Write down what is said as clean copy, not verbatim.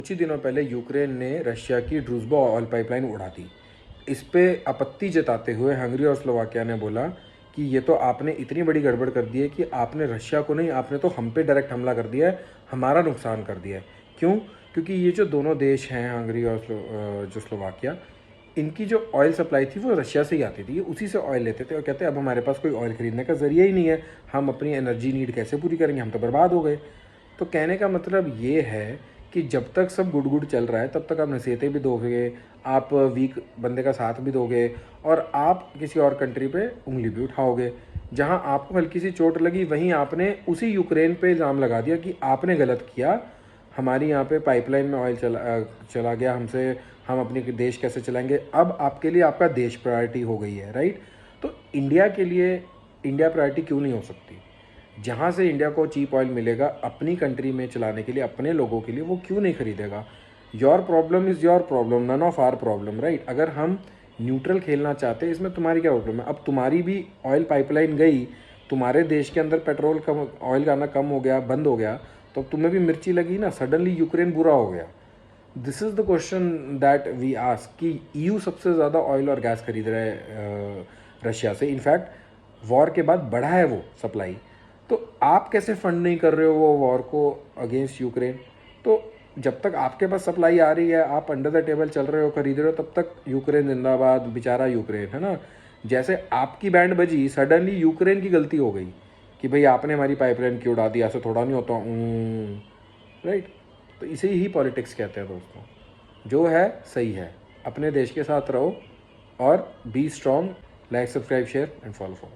कुछ ही दिनों पहले यूक्रेन ने रशिया की ड्रूजबा ऑयल पाइपलाइन उड़ा दी। इस पे आपत्ति जताते हुए हंगरी और स्लोवाकिया ने बोला कि ये तो आपने इतनी बड़ी गड़बड़ कर दी है कि आपने रशिया को नहीं, आपने तो हम पे डायरेक्ट हमला कर दिया है, हमारा नुकसान कर दिया है। क्यों? क्योंकि ये जो दोनों देश हैं, हंगरी और जो स्लोवाकिया, इनकी जो ऑयल सप्लाई थी वो रशिया से ही आती थी। ये उसी से ऑयल लेते थे और कहते अब हमारे पास कोई ऑयल खरीदने का ज़रिया ही नहीं है, हम अपनी एनर्जी नीड कैसे पूरी करेंगे, हम तो बर्बाद हो गए। तो कहने का मतलब ये है कि जब तक सब गुड गुड चल रहा है तब तक आप नसीहतें भी दोगे, आप वीक बंदे का साथ भी दोगे और आप किसी और कंट्री पे उंगली भी उठाओगे। जहां आपको हल्की सी चोट लगी वहीं आपने उसी यूक्रेन पे इल्ज़ाम लगा दिया कि आपने गलत किया, हमारी यहाँ पे पाइपलाइन में ऑयल चला गया हमसे, हम अपने देश कैसे चलाएंगे। अब आपके लिए आपका देश प्रायोरिटी हो गई है, राइट। तो इंडिया के लिए इंडिया प्रायोरिटी क्यों नहीं हो सकती? जहाँ से इंडिया को चीप ऑयल मिलेगा अपनी कंट्री में चलाने के लिए, अपने लोगों के लिए, वो क्यों नहीं खरीदेगा? Your problem is your problem, none of our problem, right. अगर हम न्यूट्रल खेलना चाहते हैं, इसमें तुम्हारी क्या प्रॉब्लम है? अब तुम्हारी भी ऑयल पाइपलाइन गई, तुम्हारे देश के अंदर पेट्रोल कम, ऑयल का आना कम हो गया, बंद हो गया, तो अब तुम्हें भी मिर्ची लगी ना, सडनली यूक्रेन बुरा हो गया। This is the question that we ask कि ईयू सबसे ज़्यादा ऑयल और गैस खरीद रहा है रशिया से। इनफैक्ट वॉर के बाद बढ़ा है वो सप्लाई। तो आप कैसे फंड नहीं कर रहे हो वो वॉर को अगेंस्ट यूक्रेन? तो जब तक आपके पास सप्लाई आ रही है, आप अंडर द टेबल चल रहे हो, खरीद रहे हो, तब तक यूक्रेन जिंदाबाद, बेचारा यूक्रेन, है ना। जैसे आपकी बैंड बजी, सडनली यूक्रेन की गलती हो गई कि भाई आपने हमारी पाइपलाइन क्यों उड़ा दी, ऐसे थोड़ा नहीं होता, राइट। तो इसे ही पॉलिटिक्स कहते हैं दोस्तों। जो है सही है, अपने देश के साथ रहो और be strong. Like, subscribe, share and follow.